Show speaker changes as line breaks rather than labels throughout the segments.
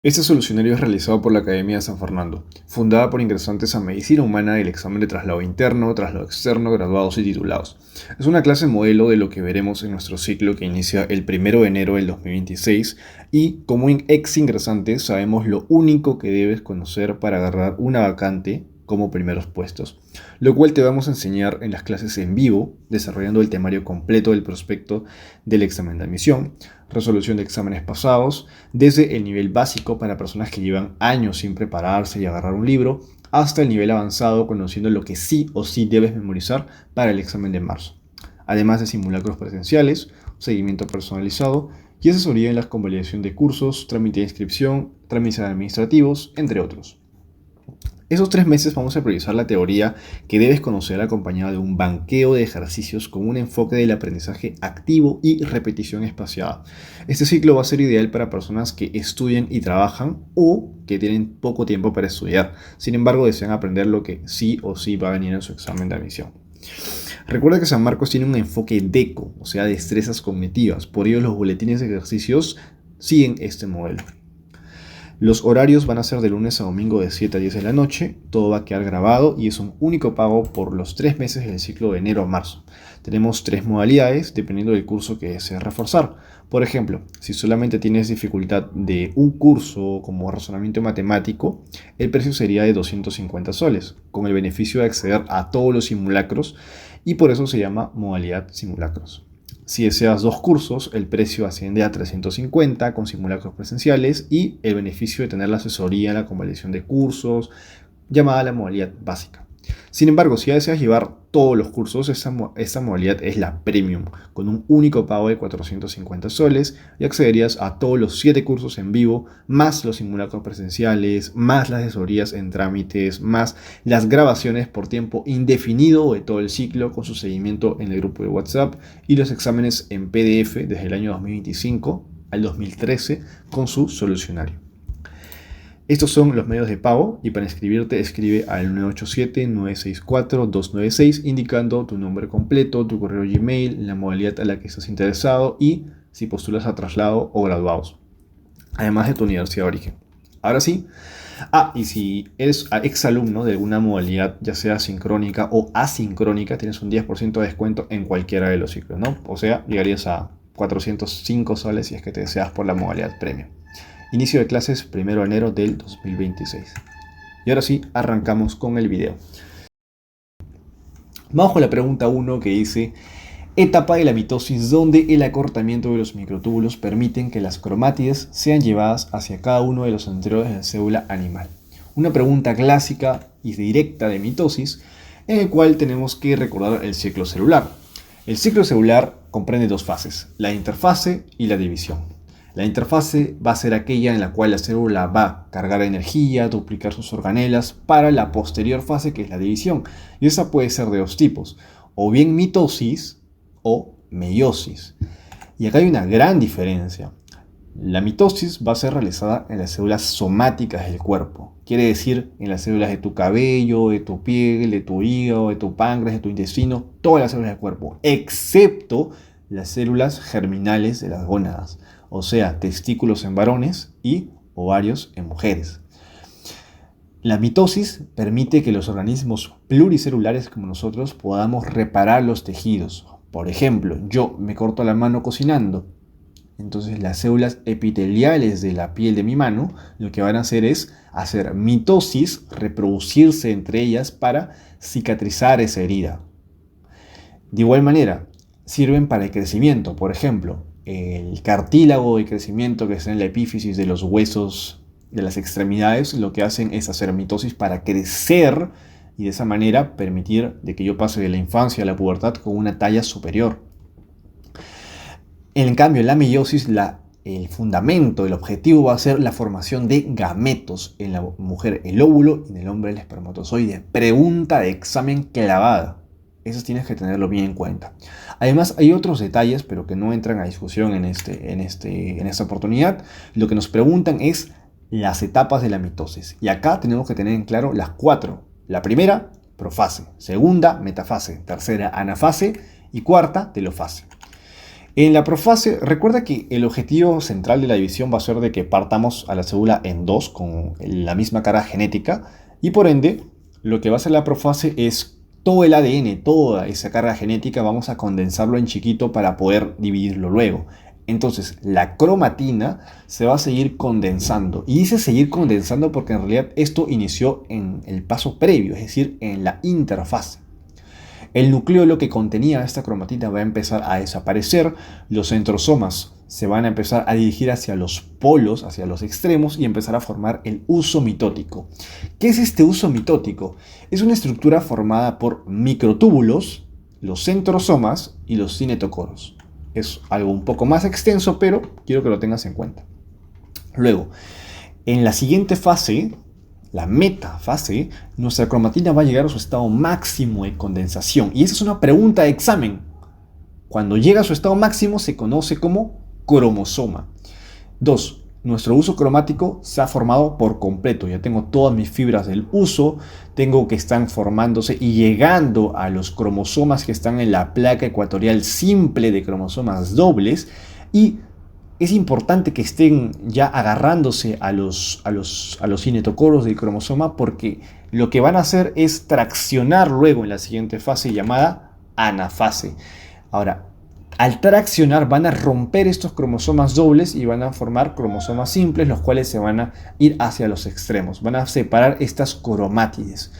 Este solucionario es realizado por la Academia de San Fernando, fundada por ingresantes a Medicina Humana del examen de traslado interno, traslado externo, graduados y titulados. Es una clase modelo de lo que veremos en nuestro ciclo que inicia el 1 de enero del 2026 y como ex ingresante sabemos lo único que debes conocer para agarrar una vacante como primeros puestos, lo cual te vamos a enseñar en las clases en vivo, desarrollando el temario completo del prospecto del examen de admisión, resolución de exámenes pasados, desde el nivel básico para personas que llevan años sin prepararse y agarrar un libro, hasta el nivel avanzado conociendo lo que sí o sí debes memorizar para el examen de marzo. Además de simulacros presenciales, seguimiento personalizado y asesoría en la convalidación de cursos, trámite de inscripción, trámites administrativos, entre otros. Esos 3 meses vamos a priorizar la teoría que debes conocer acompañada de un banqueo de ejercicios con un enfoque del aprendizaje activo y repetición espaciada. Este ciclo va a ser ideal para personas que estudian y trabajan o que tienen poco tiempo para estudiar. Sin embargo, desean aprender lo que sí o sí va a venir en su examen de admisión. Recuerda que San Marcos tiene un enfoque DECO, o sea, destrezas cognitivas. Por ello, los boletines de ejercicios siguen este modelo. Los horarios van a ser de lunes a domingo de 7 a 10 de la noche, todo va a quedar grabado y es un único pago por los 3 meses del ciclo de enero a marzo. Tenemos 3 modalidades dependiendo del curso que desees reforzar. Por ejemplo, si solamente tienes dificultad de un curso como razonamiento matemático, el precio sería de 250 soles, con el beneficio de acceder a todos los simulacros y por eso se llama modalidad simulacros. Si deseas 2 cursos, el precio asciende a 350 con simulacros presenciales y el beneficio de tener la asesoría en la convalidación de cursos, llamada la modalidad básica. Sin embargo, si ya deseas llevar todos los cursos, esta modalidad es la Premium, con un único pago de 450 soles y accederías a todos los 7 cursos en vivo, más los simulacros presenciales, más las asesorías en trámites, más las grabaciones por tiempo indefinido de todo el ciclo con su seguimiento en el grupo de WhatsApp y los exámenes en PDF desde el año 2025 al 2013 con su solucionario. Estos son los medios de pago y para inscribirte escribe al 987-964-296 indicando tu nombre completo, tu correo Gmail, la modalidad a la que estás interesado y si postulas a traslado o graduados, además de tu universidad de origen. Ahora sí, y si eres exalumno de alguna modalidad, ya sea sincrónica o asincrónica, tienes un 10% de descuento en cualquiera de los ciclos, ¿no? O sea, llegarías a 405 soles si es que te deseas por la modalidad premium. Inicio de clases 1 de enero del 2026. Y ahora sí, arrancamos con el video. Vamos con la pregunta 1 que dice: etapa de la mitosis donde el acortamiento de los microtúbulos permiten que las cromátides sean llevadas hacia cada uno de los centriolos de la célula animal. Una pregunta clásica y directa de mitosis en el cual tenemos que recordar el ciclo celular. El ciclo celular comprende 2 fases, la interfase y la división. La interfase va a ser aquella en la cual la célula va a cargar energía, duplicar sus organelas para la posterior fase que es la división. Y esa puede ser de 2 tipos, o bien mitosis o meiosis. Y acá hay una gran diferencia. La mitosis va a ser realizada en las células somáticas del cuerpo. Quiere decir en las células de tu cabello, de tu piel, de tu hígado, de tu páncreas, de tu intestino, todas las células del cuerpo, excepto las células germinales de las gónadas, o sea, testículos en varones y ovarios en mujeres. La mitosis permite que los organismos pluricelulares como nosotros podamos reparar los tejidos. Por ejemplo, yo me corto la mano cocinando. Entonces las células epiteliales de la piel de mi mano lo que van a hacer es hacer mitosis, reproducirse entre ellas para cicatrizar esa herida. De igual manera, sirven para el crecimiento. Por ejemplo, el cartílago de crecimiento que está en la epífisis de los huesos de las extremidades, lo que hacen es hacer mitosis para crecer y de esa manera permitir de que yo pase de la infancia a la pubertad con una talla superior. En cambio, en la meiosis, el fundamento, el objetivo va a ser la formación de gametos. En la mujer el óvulo y en el hombre el espermatozoide. Pregunta de examen clavada. Eso tienes que tenerlo bien en cuenta. Además, hay otros detalles, pero que no entran a discusión en esta oportunidad. Lo que nos preguntan es las etapas de la mitosis. Y acá tenemos que tener en claro las 4. La primera, profase. Segunda, metafase. Tercera, anafase. Y cuarta, telofase. En la profase, recuerda que el objetivo central de la división va a ser de que partamos a la célula en dos con la misma carga genética y por ende lo que va a hacer la profase es todo el ADN, toda esa carga genética vamos a condensarlo en chiquito para poder dividirlo luego. Entonces la cromatina se va a seguir condensando y dice seguir condensando porque en realidad esto inició en el paso previo, es decir, en la interfase. El nucleolo que contenía esta cromatina va a empezar a desaparecer, los centrosomas se van a empezar a dirigir hacia los polos, hacia los extremos y empezar a formar el uso mitótico. ¿Qué es este uso mitótico? Es una estructura formada por microtúbulos, los centrosomas y los cinetocoros. Es algo un poco más extenso, pero quiero que lo tengas en cuenta. Luego, en la siguiente fase, la metafase, nuestra cromatina va a llegar a su estado máximo de condensación. Y esa es una pregunta de examen. Cuando llega a su estado máximo se conoce como cromosoma. 2. Nuestro uso cromático se ha formado por completo. Ya tengo todas mis fibras del uso, tengo que están formándose y llegando a los cromosomas que están en la placa ecuatorial simple de cromosomas dobles y es importante que estén ya agarrándose a los cinetocoros del cromosoma porque lo que van a hacer es traccionar luego en la siguiente fase llamada anafase. Ahora, al traccionar van a romper estos cromosomas dobles y van a formar cromosomas simples, los cuales se van a ir hacia los extremos. Van a separar estas cromátides.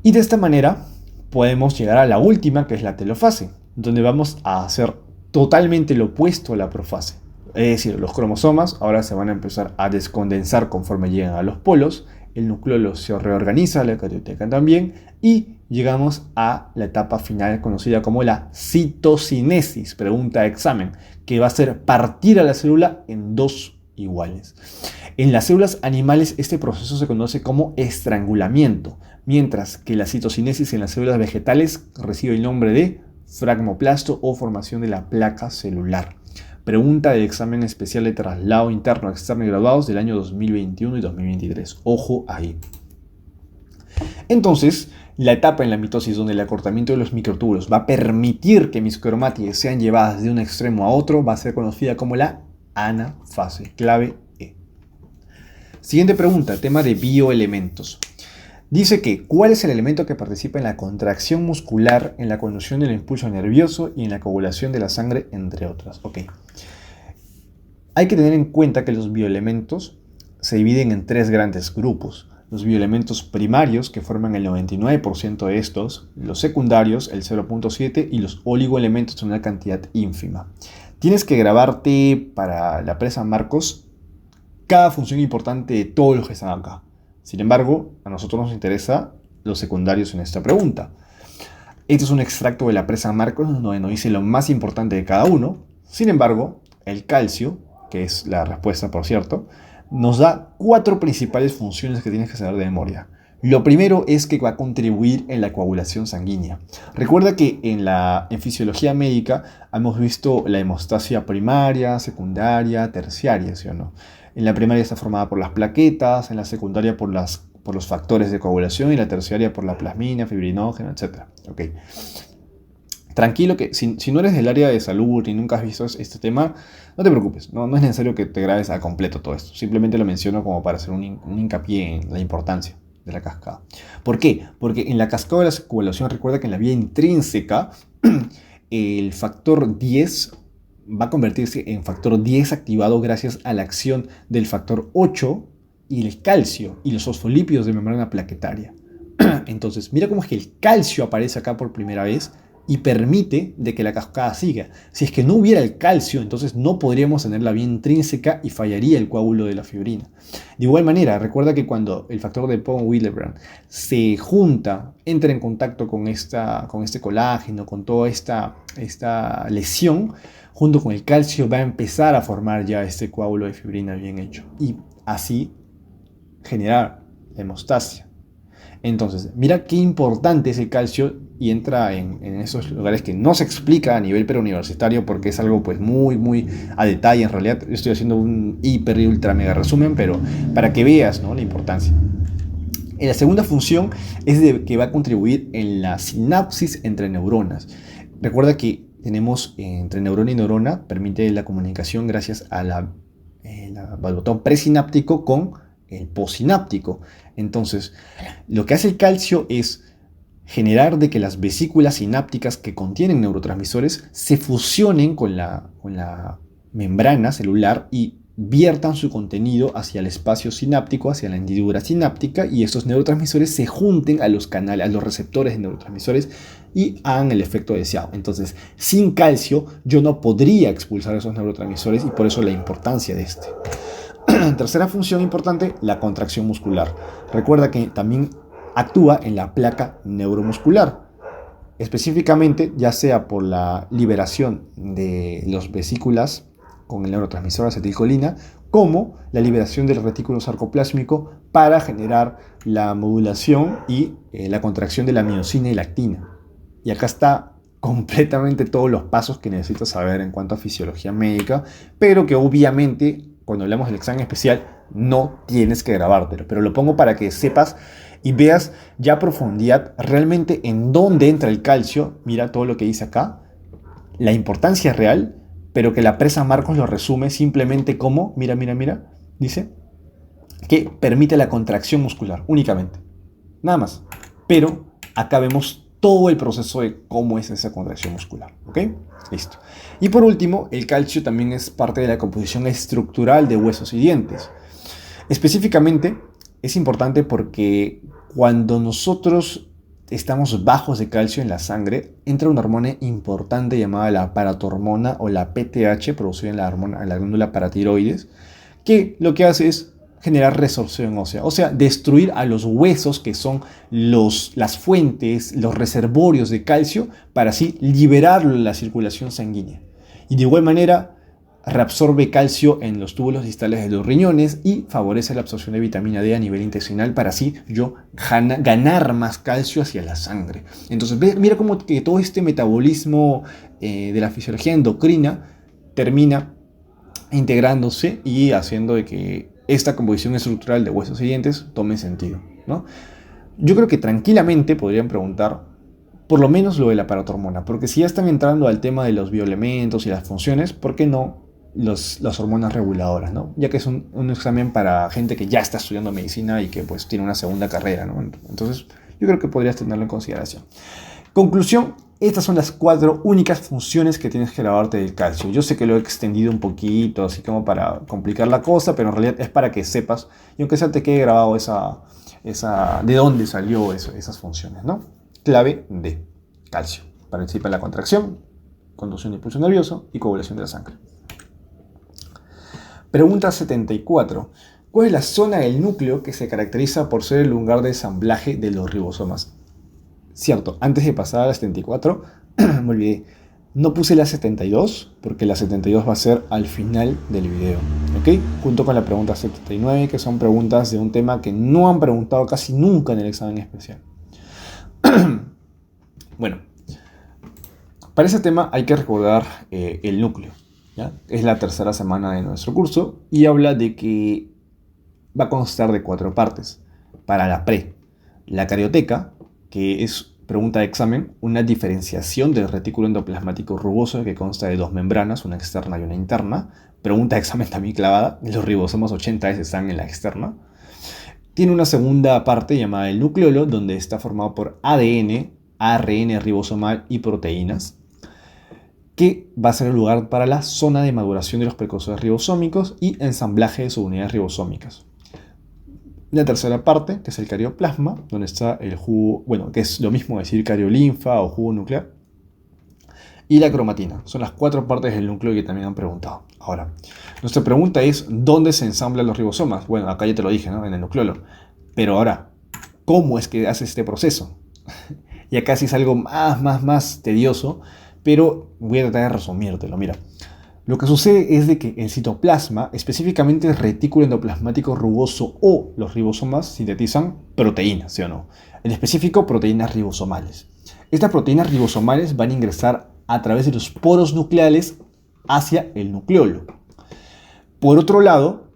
Y de esta manera podemos llegar a la última, que es la telofase, donde vamos a hacer totalmente lo opuesto a la profase. Es decir, los cromosomas ahora se van a empezar a descondensar conforme llegan a los polos, el nucleolo se reorganiza, la carioteca también, y llegamos a la etapa final conocida como la citocinesis, pregunta de examen, que va a ser partir a la célula en dos iguales. En las células animales este proceso se conoce como estrangulamiento, mientras que la citocinesis en las células vegetales recibe el nombre de fragmoplasto o formación de la placa celular. Pregunta del examen especial de traslado interno, externo y graduados del año 2021 y 2023. Ojo ahí. Entonces, la etapa en la mitosis donde el acortamiento de los microtúbulos va a permitir que mis cromátides sean llevadas de un extremo a otro va a ser conocida como la anafase, clave E. Siguiente pregunta, tema de bioelementos. Dice que, ¿cuál es el elemento que participa en la contracción muscular, en la conducción del impulso nervioso y en la coagulación de la sangre, entre otras? Ok. Hay que tener en cuenta que los bioelementos se dividen en tres grandes grupos. Los bioelementos primarios, que forman el 99% de estos, los secundarios, el 0.7%, y los oligoelementos en una cantidad ínfima. Tienes que grabarte para la presa Marcos cada función importante de todos los que están acá. Sin embargo, a nosotros nos interesa los secundarios en esta pregunta. Este es un extracto de la presa Marcos donde nos dice lo más importante de cada uno. Sin embargo, el calcio, que es la respuesta por cierto, nos da 4 principales funciones que tienes que saber de memoria. Lo primero es que va a contribuir en la coagulación sanguínea. Recuerda que en fisiología médica hemos visto la hemostasia primaria, secundaria, terciaria, ¿sí o no? En la primaria está formada por las plaquetas, en la secundaria por los factores de coagulación y la terciaria por la plasmina, fibrinógeno, etc. Okay. Tranquilo que si no eres del área de salud y nunca has visto este tema, no te preocupes, no es necesario que te grabes a completo todo esto. Simplemente lo menciono como para hacer un hincapié en la importancia de la cascada. ¿Por qué? Porque en la cascada de la coagulación recuerda que en la vía intrínseca el factor 10 va a convertirse en factor 10 activado gracias a la acción del factor 8 y el calcio y los fosfolípidos de membrana plaquetaria. Entonces, mira cómo es que el calcio aparece acá por primera vez y permite de que la cascada siga. Si es que no hubiera el calcio, entonces no podríamos tener la vía intrínseca y fallaría el coágulo de la fibrina. De igual manera, recuerda que cuando el factor de Von-Willebrand se junta, entra en contacto con este colágeno, con toda esta lesión, junto con el calcio va a empezar a formar ya este coágulo de fibrina bien hecho y así generar hemostasia. Entonces, mira qué importante es el calcio y entra en esos lugares que no se explica a nivel preuniversitario porque es algo pues muy a detalle. En realidad estoy haciendo un hiper y ultra mega resumen, pero para que veas, ¿no?, la importancia. La segunda función es que va a contribuir en la sinapsis entre neuronas. Recuerda que tenemos entre neurona y neurona, permite la comunicación gracias a al botón presináptico con el postsináptico. Entonces, lo que hace el calcio es generar de que las vesículas sinápticas que contienen neurotransmisores se fusionen con la membrana celular y viertan su contenido hacia el espacio sináptico, hacia la hendidura sináptica, y estos neurotransmisores se junten a los canales, a los receptores de neurotransmisores y hagan el efecto deseado. Entonces, sin calcio yo no podría expulsar esos neurotransmisores, y por eso la importancia de este. Tercera función importante, la contracción muscular. Recuerda que también actúa en la placa neuromuscular, específicamente ya sea por la liberación de las vesículas con el neurotransmisor acetilcolina, como la liberación del retículo sarcoplásmico para generar la modulación y la contracción de la miosina y lactina. Y acá está completamente todos los pasos que necesitas saber en cuanto a fisiología médica, pero que obviamente cuando hablamos del examen especial no tienes que grabártelo, pero lo pongo para que sepas y veas ya a profundidad realmente en dónde entra el calcio. Mira todo lo que dice acá, la importancia real, pero que la presa Marcos lo resume simplemente como, mira, dice que permite la contracción muscular únicamente, nada más. Pero acá vemos todo el proceso de cómo es esa contracción muscular, ¿ok? Listo. Y por último, el calcio también es parte de la composición estructural de huesos y dientes. Específicamente, es importante porque cuando nosotros estamos bajos de calcio en la sangre, entra una hormona importante llamada la paratormona o la PTH, producida en la glándula paratiroides, que lo que hace es generar resorción ósea, o sea, destruir a los huesos que son las fuentes, los reservorios de calcio, para así liberarlo en la circulación sanguínea. Y de igual manera, reabsorbe calcio en los túbulos distales de los riñones y favorece la absorción de vitamina D a nivel intestinal para así yo ganar más calcio hacia la sangre. Entonces mira cómo que todo este metabolismo de la fisiología endocrina termina integrándose y haciendo de que esta composición estructural de huesos y dientes tome sentido, ¿no? Yo creo que tranquilamente podrían preguntar por lo menos lo de la paratormona, porque si ya están entrando al tema de los bioelementos y las funciones, ¿por qué no las hormonas reguladoras, ¿no? Ya que es un examen para gente que ya está estudiando medicina y que pues tiene una segunda carrera, ¿no? Entonces yo creo que podrías tenerlo en consideración. Conclusión, estas son las 4 únicas funciones que tienes que grabarte del calcio. Yo sé que lo he extendido un poquito, así como para complicar la cosa, pero en realidad es para que sepas, y aunque sea te quede grabado de dónde salió esas funciones, ¿no? Clave D, calcio. Participa en la contracción, conducción de impulso nervioso y coagulación de la sangre. Pregunta 74. ¿Cuál es la zona del núcleo que se caracteriza por ser el lugar de ensamblaje de los ribosomas? Cierto, antes de pasar a la 74, me olvidé. No puse la 72 porque la 72 va a ser al final del video, ¿ok? Junto con la pregunta 79, que son preguntas de un tema que no han preguntado casi nunca en el examen especial. Bueno, para ese tema hay que recordar el núcleo, ¿ya? Es la tercera semana de nuestro curso y habla de que va a constar de 4 partes. Para la pre, la carioteca, que es, pregunta de examen, una diferenciación del retículo endoplasmático rugoso que consta de 2 membranas, una externa y una interna. Pregunta de examen también clavada, los ribosomas 80S están en la externa. Tiene una segunda parte llamada el nucleolo, donde está formado por ADN, ARN ribosomal y proteínas, que va a ser el lugar para la zona de maduración de los precursores ribosómicos y ensamblaje de subunidades ribosómicas. La tercera parte, que es el carioplasma, donde está el jugo, bueno, que es lo mismo decir cariolinfa o jugo nuclear, y la cromatina. Son las 4 partes del núcleo que también han preguntado. Ahora, nuestra pregunta es, ¿dónde se ensamblan los ribosomas? Bueno, acá ya te lo dije, ¿no? En el nucleolo. Pero ahora, ¿cómo es que hace este proceso? Y acá sí es algo más tedioso, pero voy a tratar de resumírtelo. Mira, lo que sucede es de que el citoplasma, específicamente el retículo endoplasmático rugoso o los ribosomas, sintetizan proteínas, ¿sí o no? En específico, proteínas ribosomales. Estas proteínas ribosomales van a ingresar a través de los poros nucleales hacia el nucleolo. Por otro lado,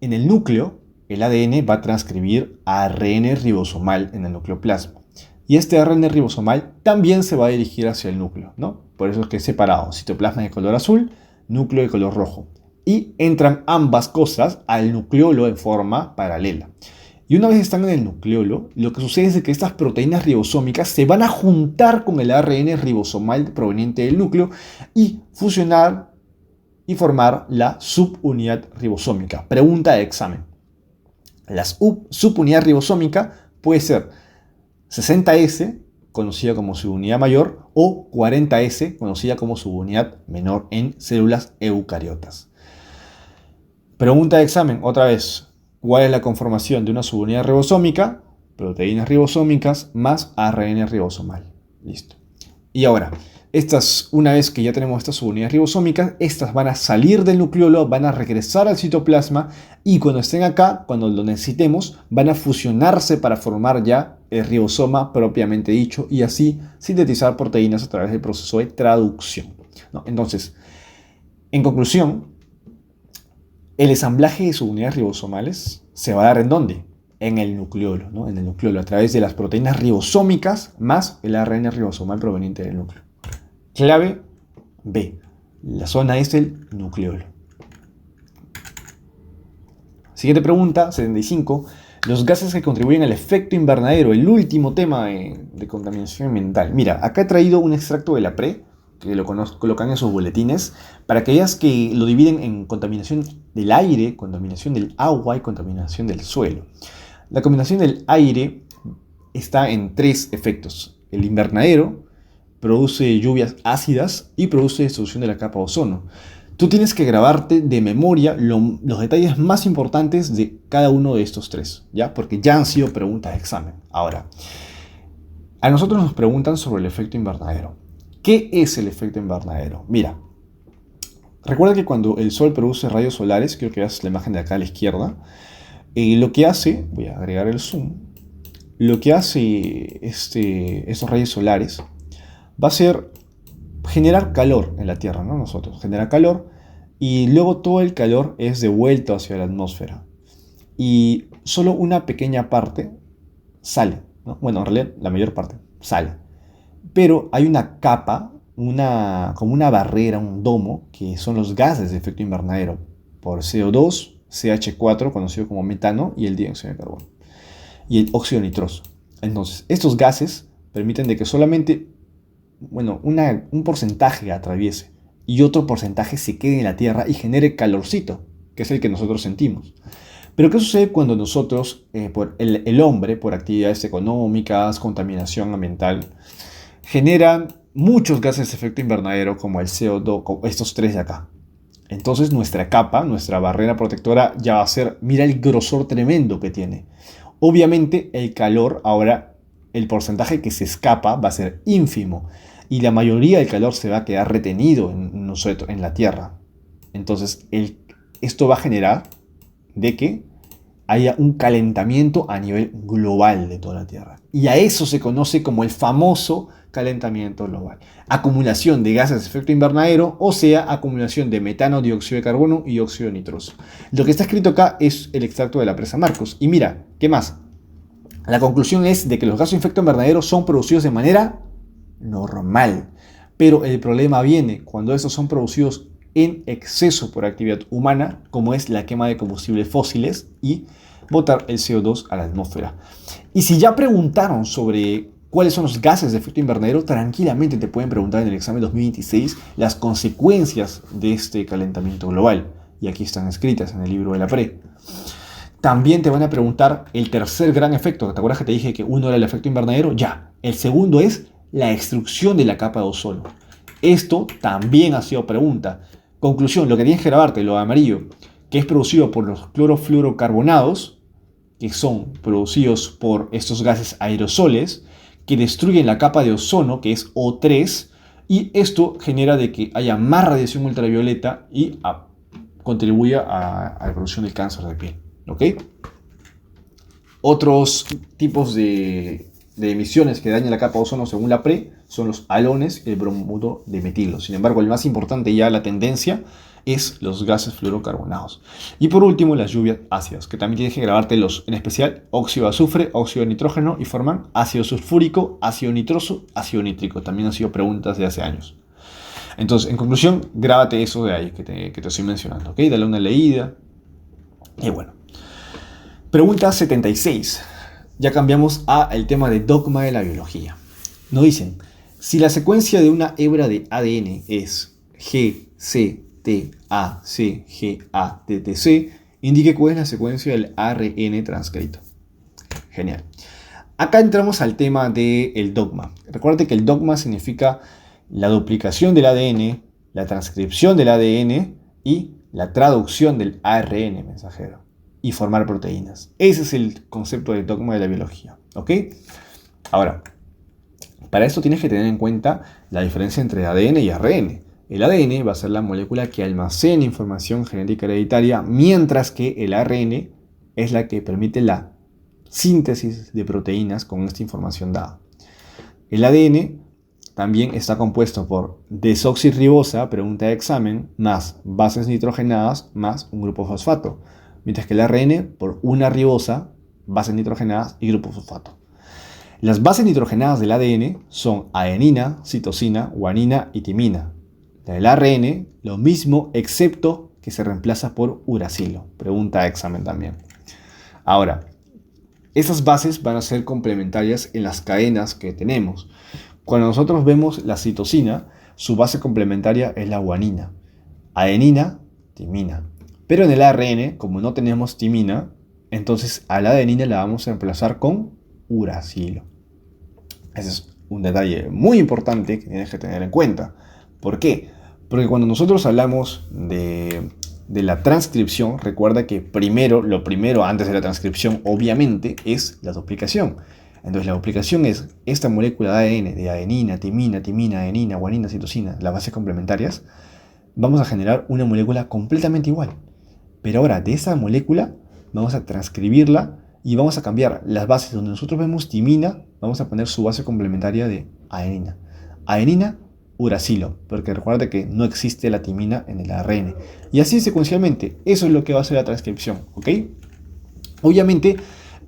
en el núcleo, el ADN va a transcribir ARN ribosomal en el nucleoplasma. y este ARN ribosomal también se va a dirigir hacia el núcleo, ¿no? Por eso es que es separado, citoplasma de color azul, núcleo de color rojo. Y entran ambas cosas al nucleolo en forma paralela. Y una vez están en el nucleolo, lo que sucede es que estas proteínas ribosómicas se van a juntar con el ARN ribosomal proveniente del núcleo y fusionar y formar la subunidad ribosómica. Pregunta de examen. La subunidad ribosómica puede ser 60S, conocida como subunidad mayor, o 40S, conocida como subunidad menor en células eucariotas. Pregunta de examen, otra vez. ¿Cuál es la conformación de una subunidad ribosómica? Proteínas ribosómicas más ARN ribosomal. Listo. Y ahora, una vez que ya tenemos estas subunidades ribosómicas, estas van a salir del nucleolo, van a regresar al citoplasma y cuando estén acá, cuando lo necesitemos, van a fusionarse para formar ya el ribosoma propiamente dicho y así sintetizar proteínas a través del proceso de traducción, ¿no? Entonces, en conclusión, el ensamblaje de subunidades ribosomales se va a dar ¿en dónde? En el nucleolo, ¿no? En el nucleolo, a través de las proteínas ribosómicas más el ARN ribosomal proveniente del núcleo. Clave B. La zona es el nucleolo. Siguiente pregunta, 75. Los gases que contribuyen al efecto invernadero, el último tema de contaminación ambiental. Mira, acá he traído un extracto de la PRE, que lo colocan en sus boletines, para que veas que lo dividen en contaminación del aire, contaminación del agua y contaminación del suelo. La contaminación del aire está en 3 efectos. El invernadero produce lluvias ácidas y produce destrucción de la capa de ozono. Tú tienes que grabarte de memoria los detalles más importantes de cada uno de estos 3, ¿ya? Porque ya han sido preguntas de examen. Ahora, a nosotros nos preguntan sobre el efecto invernadero. ¿Qué es el efecto invernadero? Mira, recuerda que cuando el sol produce rayos solares, creo que veas la imagen de acá a la izquierda, lo que hace, voy a agregar el zoom, lo que hace estos rayos solares va a ser generar calor en la Tierra, ¿no? Nosotros, genera calor y luego todo el calor es devuelto hacia la atmósfera y solo una pequeña parte sale, ¿no? Bueno, en realidad la mayor parte sale. Pero hay una capa, como una barrera, un domo, que son los gases de efecto invernadero, por CO2, CH4, conocido como metano, y el dióxido de carbono, y el óxido nitroso. Entonces, estos gases permiten de que solamente, un porcentaje atraviese, y otro porcentaje se quede en la Tierra y genere calorcito, que es el que nosotros sentimos. Pero ¿qué sucede cuando nosotros, el hombre, por actividades económicas, contaminación ambiental, generan muchos gases de efecto invernadero como el CO2, como estos 3 de acá? Entonces nuestra capa, nuestra barrera protectora ya va a ser, mira el grosor tremendo que tiene. Obviamente el calor, ahora el porcentaje que se escapa va a ser ínfimo y la mayoría del calor se va a quedar retenido en la Tierra. Entonces esto va a generar de que haya un calentamiento a nivel global de toda la Tierra. Y a eso se conoce como el famoso calentamiento global. Acumulación de gases de efecto invernadero, o sea, acumulación de metano, dióxido de carbono y óxido nitroso. Lo que está escrito acá es el extracto de la presa Marcos. Y mira, ¿qué más? La conclusión es de que los gases de efecto invernadero son producidos de manera normal. Pero el problema viene cuando estos son producidos en exceso por actividad humana, como es la quema de combustibles fósiles y botar el CO2 a la atmósfera. Y si ya preguntaron sobre cuáles son los gases de efecto invernadero, tranquilamente te pueden preguntar en el examen 2026 las consecuencias de este calentamiento global. Y aquí están escritas en el libro de la PRE. También te van a preguntar el tercer gran efecto. ¿Te acuerdas que te dije que uno era el efecto invernadero? Ya. El segundo es la destrucción de la capa de ozono. Esto también ha sido pregunta. Conclusión, lo que tienes que grabarte, lo de amarillo, que es producido por los clorofluorocarbonados, que son producidos por estos gases aerosoles, que destruyen la capa de ozono, que es O3, y esto genera de que haya más radiación ultravioleta y contribuye a la producción del cáncer de piel. ¿Ok? Otros tipos de emisiones que dañan la capa de ozono según la PRE son los halones y el bromuro de metilo. Sin embargo, el más importante ya la tendencia es los gases fluorocarbonados. Y por último, las lluvias ácidas, que también tienes que grabártelos, en especial óxido de azufre, óxido de nitrógeno, y forman ácido sulfúrico, ácido nitroso, ácido nítrico. También han sido preguntas de hace años. Entonces, en conclusión, grábate eso de ahí que te estoy mencionando, ¿ok? Dale una leída. Y bueno. Pregunta 76. Ya cambiamos al tema de dogma de la biología. Nos dicen, si la secuencia de una hebra de ADN es G, C, T, A, C, G, A, T, T, C, indique cuál es la secuencia del ARN transcrito. Genial. Acá entramos al tema del dogma. Recuerda que el dogma significa la duplicación del ADN, la transcripción del ADN y la traducción del ARN mensajero y formar proteínas. Ese es el concepto del dogma de la biología. ¿Ok? Ahora, para esto tienes que tener en cuenta la diferencia entre ADN y ARN. El ADN va a ser la molécula que almacena información genética hereditaria, mientras que el ARN es la que permite la síntesis de proteínas con esta información dada. El ADN también está compuesto por desoxirribosa, pregunta de examen, más bases nitrogenadas, más un grupo fosfato. Mientras que el ARN por una ribosa, bases nitrogenadas y grupo fosfato. Las bases nitrogenadas del ADN son adenina, citosina, guanina y timina. La del ARN, lo mismo, excepto que se reemplaza por uracilo. Pregunta de examen también. Ahora, esas bases van a ser complementarias en las cadenas que tenemos. Cuando nosotros vemos la citosina, su base complementaria es la guanina. Adenina, timina. Pero en el ARN, como no tenemos timina, entonces a la adenina la vamos a reemplazar con uracilo. Ese es un detalle muy importante que tienes que tener en cuenta. ¿Por qué? Porque cuando nosotros hablamos de la transcripción, recuerda que lo primero antes de la transcripción, obviamente, es la duplicación. Entonces la duplicación es esta molécula de ADN, de adenina, timina, adenina, guanina, citosina, las bases complementarias, vamos a generar una molécula completamente igual. Pero ahora de esa molécula vamos a transcribirla y vamos a cambiar las bases. Donde nosotros vemos timina, vamos a poner su base complementaria de adenina. Adenina, uracilo, porque recuerda que no existe la timina en el ARN. Y así secuencialmente, eso es lo que va a hacer la transcripción, ¿ok? Obviamente,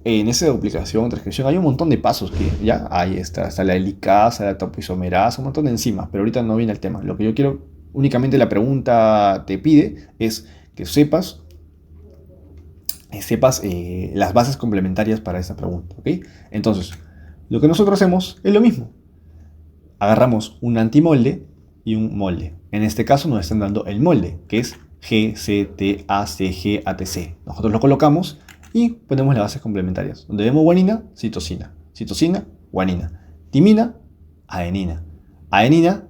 en esa duplicación, transcripción, hay un montón de pasos que ya ahí está la helicasa, la topoisomerasa, un montón de enzimas, pero ahorita no viene el tema. Lo que yo quiero, únicamente la pregunta te pide, es que sepas las bases complementarias para esa pregunta, ¿ok? Entonces, lo que nosotros hacemos es lo mismo. Agarramos un antimolde y un molde. En este caso nos están dando el molde, que es G, C, T, A, C, G, A, T, C. Nosotros lo colocamos y ponemos las bases complementarias. Donde vemos guanina, citosina. Citosina, guanina. Timina, adenina. Adenina,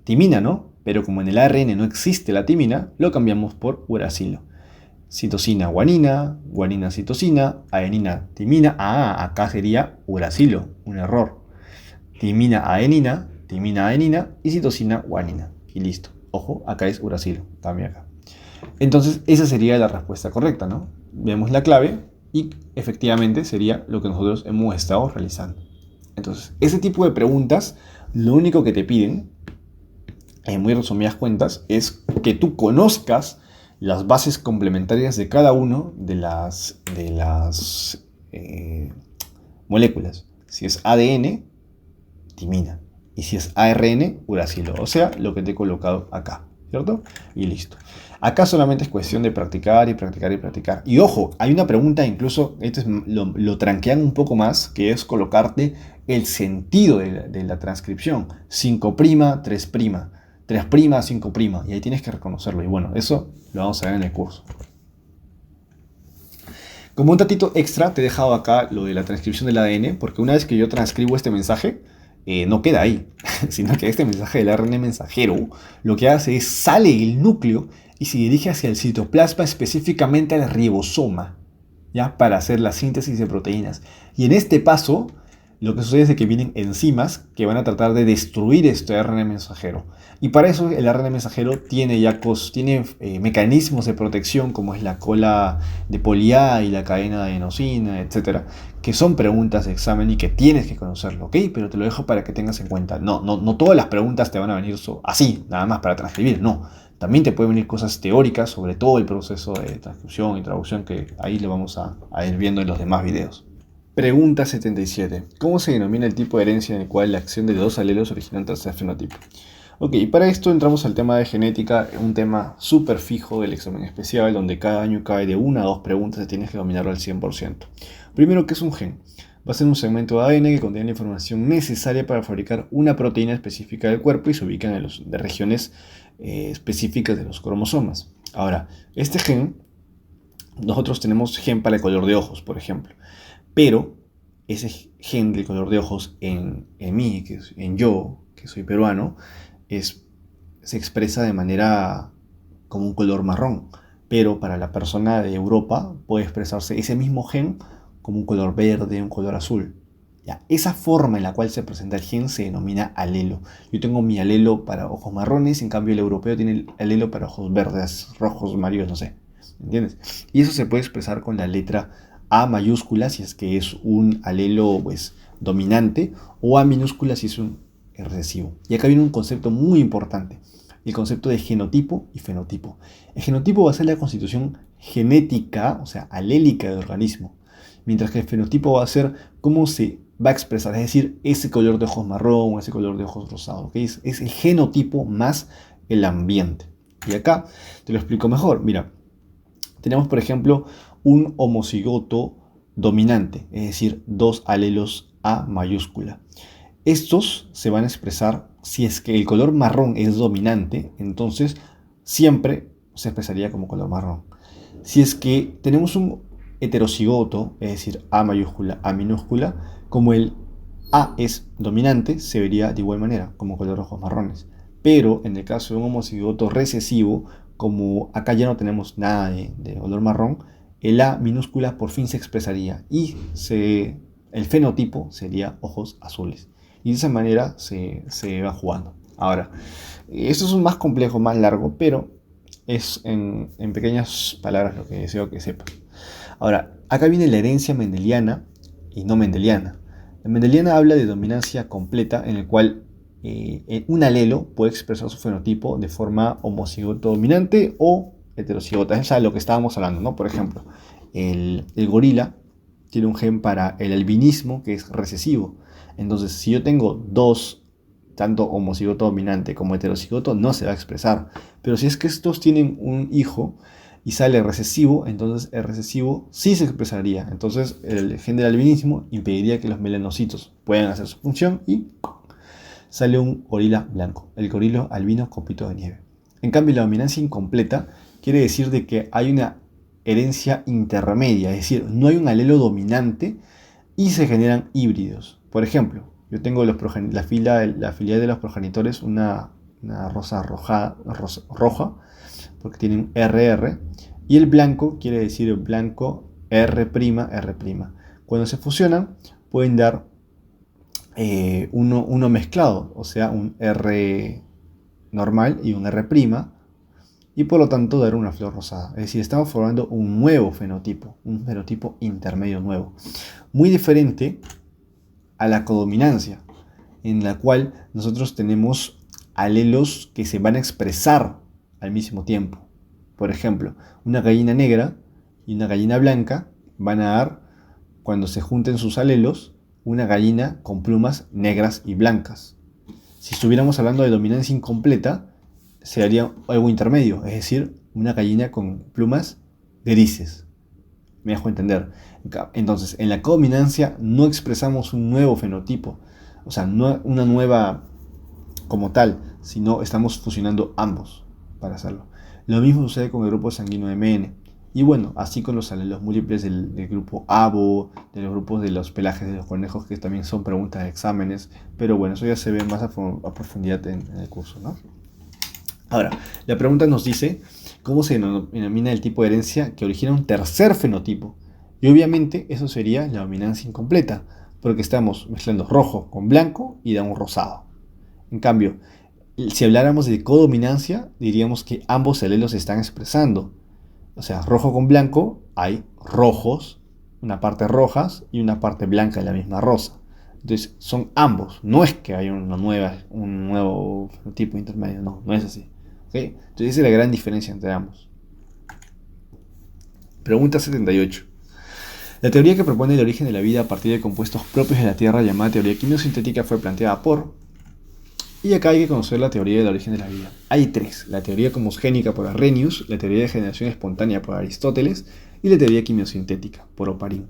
timina, ¿no? Pero como en el ARN no existe la timina, lo cambiamos por uracilo. Citosina, guanina, guanina, citosina, adenina, timina. Acá sería uracilo, un error. Timina, adenina y citosina, guanina. Y listo. Ojo, acá es uracilo, también acá. Entonces, esa sería la respuesta correcta, ¿no? Vemos la clave y efectivamente sería lo que nosotros hemos estado realizando. Entonces, ese tipo de preguntas, lo único que te piden, en muy resumidas cuentas, es que tú conozcas las bases complementarias de cada uno de las moléculas. Si es ADN, timina. Y si es ARN, uracilo. O sea, lo que te he colocado acá, ¿cierto? Y listo. Acá solamente es cuestión de practicar y practicar y practicar. Y ojo, hay una pregunta, incluso lo tranquean un poco más, que es colocarte el sentido de la transcripción. 5', 3', 3', 5'. Y ahí tienes que reconocerlo. Y bueno, eso lo vamos a ver en el curso. Como un datito extra, te he dejado acá lo de la transcripción del ADN, porque una vez que yo transcribo este mensaje, no queda ahí, sino que este mensaje del ARN mensajero lo que hace es sale del núcleo y se dirige hacia el citoplasma, específicamente al ribosoma, ¿ya? Para hacer la síntesis de proteínas. Y en este paso, lo que sucede es que vienen enzimas que van a tratar de destruir este ARN mensajero. Y para eso el ARN mensajero tiene mecanismos de protección, como es la cola de poli A y la cadena de adenosina, etcétera, que son preguntas de examen y que tienes que conocerlo, ¿ok? Pero te lo dejo para que tengas en cuenta. No todas las preguntas te van a venir así, nada más para transcribir, no. También te pueden venir cosas teóricas sobre todo el proceso de transcripción y traducción, que ahí lo vamos a ir viendo en los demás videos. Pregunta 77. ¿Cómo se denomina el tipo de herencia en el cual la acción de dos alelos origina un tercer fenotipo? Ok, y para esto entramos al tema de genética, un tema súper fijo del examen especial, donde cada año cae de 1 a 2 preguntas y tienes que dominarlo al 100%. Primero, ¿qué es un gen? Va a ser un segmento de ADN que contiene la información necesaria para fabricar una proteína específica del cuerpo y se ubica en las regiones específicas de los cromosomas. Ahora, este gen, nosotros tenemos gen para el color de ojos, por ejemplo, pero ese gen del color de ojos en mí, en yo, que soy peruano, se expresa de manera como un color marrón, pero para la persona de Europa puede expresarse ese mismo gen como un color verde, un color azul. Ya, esa forma en la cual se presenta el gen se denomina alelo. Yo tengo mi alelo para ojos marrones, en cambio el europeo tiene el alelo para ojos verdes, rojos, amarillos, no sé. ¿Entiendes? Y eso se puede expresar con la letra A mayúscula si es que es un alelo pues, dominante, o A minúscula si es un recesivo. Y acá viene un concepto muy importante, el concepto de genotipo y fenotipo. El genotipo va a ser la constitución genética, o sea, alélica del organismo, mientras que el fenotipo va a ser cómo se va a expresar, es decir, ese color de ojos marrón, ese color de ojos rosado, que es el genotipo más el ambiente. Y acá te lo explico mejor. Mira, tenemos por ejemplo un homocigoto dominante, es decir, dos alelos A mayúscula. Estos se van a expresar, si es que el color marrón es dominante, entonces siempre se expresaría como color marrón. Si es que tenemos un heterocigoto, es decir, A mayúscula, A minúscula, como el A es dominante, se vería de igual manera, como color ojos marrones. Pero en el caso de un homocigoto recesivo, como acá ya no tenemos nada de color marrón, el A minúscula por fin se expresaría y el fenotipo sería ojos azules. Y de esa manera se va jugando. Ahora, esto es un más complejo, más largo, pero es en pequeñas palabras lo que deseo que sepan. Ahora, acá viene la herencia mendeliana y no mendeliana. La mendeliana habla de dominancia completa, en el cual un alelo puede expresar su fenotipo de forma homocigoto dominante o heterocigota. Es lo que estábamos hablando, ¿no? Por ejemplo, el gorila tiene un gen para el albinismo que es recesivo. Entonces, si yo tengo dos, tanto homocigoto dominante como heterocigoto, no se va a expresar. Pero si es que estos tienen un hijo y sale recesivo, entonces el recesivo sí se expresaría. Entonces, el gen del albinismo impediría que los melanocitos puedan hacer su función y sale un gorila blanco, el gorila albino con pito de nieve. En cambio, la dominancia incompleta quiere decir de que hay una herencia intermedia, es decir, no hay un alelo dominante y se generan híbridos. Por ejemplo, yo tengo la filial de los progenitores, una rosa roja, porque tienen RR, y el blanco quiere decir blanco R', R'. Cuando se fusionan, pueden dar uno mezclado, o sea, un R normal y un R', y por lo tanto dar una flor rosada. Es decir, estamos formando un nuevo fenotipo, un fenotipo intermedio nuevo, muy diferente a la codominancia, en la cual nosotros tenemos alelos que se van a expresar al mismo tiempo. Por ejemplo, una gallina negra y una gallina blanca van a dar, cuando se junten sus alelos, una gallina con plumas negras y blancas. Si estuviéramos hablando de dominancia incompleta, se haría algo intermedio, es decir, una gallina con plumas grises. Me dejo entender. Entonces, en la codominancia no expresamos un nuevo fenotipo, o sea, no una nueva como tal, sino estamos fusionando ambos para hacerlo. Lo mismo sucede con el grupo sanguíneo MN. Y bueno, así con los alelos múltiples del grupo ABO, de los grupos de los pelajes de los conejos, que también son preguntas de exámenes. Pero bueno, eso ya se ve más a profundidad en el curso, ¿no? Ahora, la pregunta nos dice cómo se denomina el tipo de herencia que origina un tercer fenotipo. Y obviamente eso sería la dominancia incompleta, porque estamos mezclando rojo con blanco y da un rosado. En cambio, si habláramos de codominancia, diríamos que ambos alelos se están expresando. O sea, rojo con blanco, hay rojos, una parte rojas y una parte blanca de la misma rosa. Entonces, son ambos. No es que haya un nuevo tipo intermedio, no es así. ¿ok? Entonces esa es la gran diferencia entre ambos. Pregunta 78. La teoría que propone el origen de la vida a partir de compuestos propios de la Tierra, llamada teoría quimiosintética, fue planteada por... Y acá hay que conocer la teoría del origen de la vida. Hay tres: la teoría cosmogénica por Arrhenius, la teoría de generación espontánea por Aristóteles y la teoría quimiosintética por Oparin.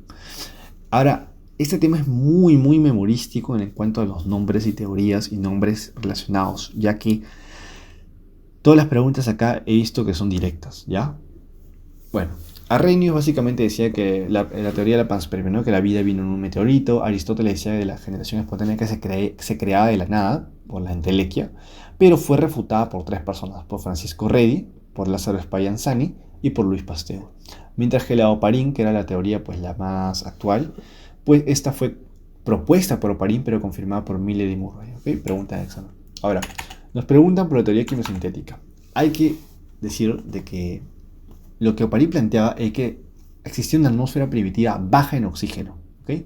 Ahora, este tema es muy memorístico en cuanto a los nombres y teorías y nombres relacionados, ya que todas las preguntas acá he visto que son directas, ¿ya? Bueno, Arrhenius básicamente decía que la teoría de la panspermia, ¿no? Que la vida vino en un meteorito. Aristóteles decía de la generación espontánea que se creaba de la nada, por la entelequia, pero fue refutada por tres personas: por Francisco Redi, por Lázaro Spallanzani y por Luis Pasteur. Mientras que la Oparin, que era la teoría pues la más actual, pues esta fue propuesta por Oparin pero confirmada por Miller y Murray, ¿ok? Pregunta de examen. Ahora, nos preguntan por la teoría quimiosintética. Hay que decir de que lo que Oparin planteaba es que existía una atmósfera primitiva baja en oxígeno, ¿ok?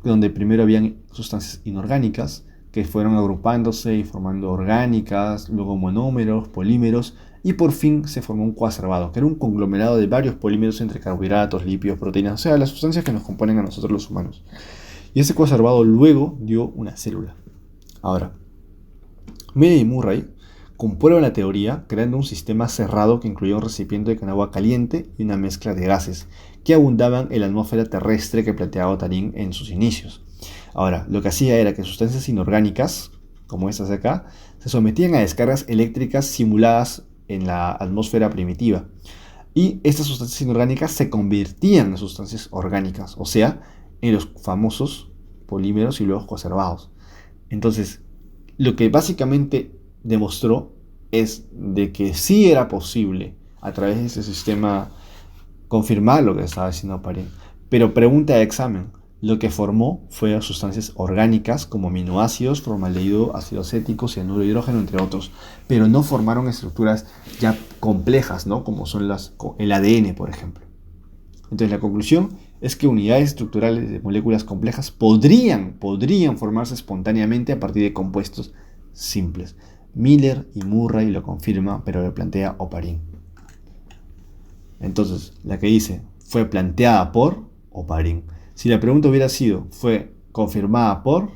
Donde primero habían sustancias inorgánicas que fueron agrupándose y formando orgánicas, luego monómeros, polímeros, y por fin se formó un coacervado, que era un conglomerado de varios polímeros entre carbohidratos, lípidos, proteínas, o sea, las sustancias que nos componen a nosotros los humanos. Y ese coacervado luego dio una célula. Ahora, Miller y Murray comprueban la teoría creando un sistema cerrado que incluía un recipiente con agua caliente y una mezcla de gases que abundaban en la atmósfera terrestre que planteaba Oparin en sus inicios. Ahora, lo que hacía era que sustancias inorgánicas, como estas de acá, se sometían a descargas eléctricas simuladas en la atmósfera primitiva. Y estas sustancias inorgánicas se convertían en sustancias orgánicas, o sea, en los famosos polímeros y luego coacervados. Entonces, lo que básicamente demostró es de que sí era posible a través de ese sistema confirmar lo que estaba diciendo Oparin. Pero pregunta de examen: lo que formó fue sustancias orgánicas como aminoácidos, formaldehído, ácido acético, cianuro de hidrógeno, entre otros, pero no formaron estructuras ya complejas, ¿no? Como son el ADN, por ejemplo. Entonces la conclusión es que unidades estructurales de moléculas complejas podrían formarse espontáneamente a partir de compuestos simples. Miller y Murray lo confirman, pero lo plantea Oparin. Entonces, la que dice fue planteada por Oparin. Si la pregunta hubiera sido fue confirmada por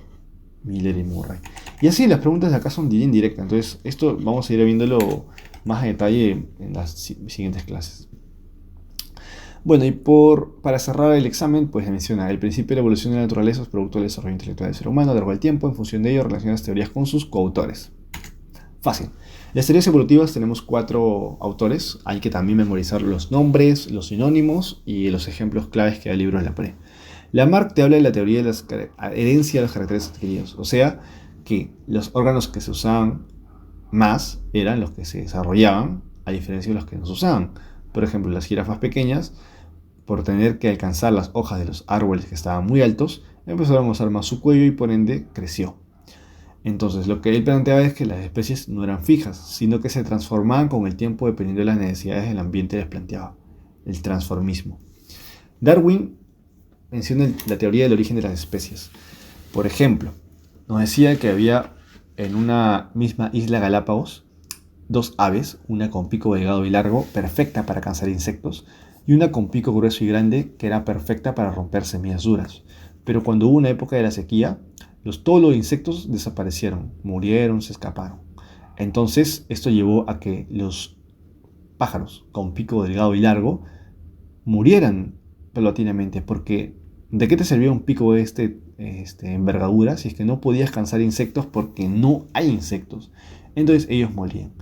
Miller y Murray. Y así las preguntas de acá son indirectas. Entonces, esto vamos a ir viéndolo más a detalle en las siguientes clases. Bueno, y para cerrar el examen, pues menciona: el principio de la evolución de la naturaleza es producto del desarrollo intelectual del ser humano a lo largo del tiempo. En función de ello, relaciona las teorías con sus coautores. Fácil. Las teorías evolutivas tenemos 4 autores. Hay que también memorizar los nombres, los sinónimos y los ejemplos claves que da el libro de la pre. Lamarck te habla de la teoría de la herencia de los caracteres adquiridos. O sea, que los órganos que se usaban más eran los que se desarrollaban, a diferencia de los que no se usaban. Por ejemplo, las jirafas pequeñas, por tener que alcanzar las hojas de los árboles que estaban muy altos, empezaron a usar más su cuello y por ende creció. Entonces, lo que él planteaba es que las especies no eran fijas, sino que se transformaban con el tiempo dependiendo de las necesidades del ambiente que les planteaba, el transformismo. Darwin menciona la teoría del origen de las especies. Por ejemplo, nos decía que había en una misma isla Galápagos 2 aves, una con pico delgado y largo, perfecta para cazar insectos, y una con pico grueso y grande, que era perfecta para romper semillas duras. Pero cuando hubo una época de la sequía, todos los insectos desaparecieron, murieron, se escaparon. Entonces, esto llevó a que los pájaros con pico delgado y largo murieran paulatinamente, porque ¿de qué te servía un pico de envergadura si es que no podías cazar insectos porque no hay insectos? Entonces ellos morían.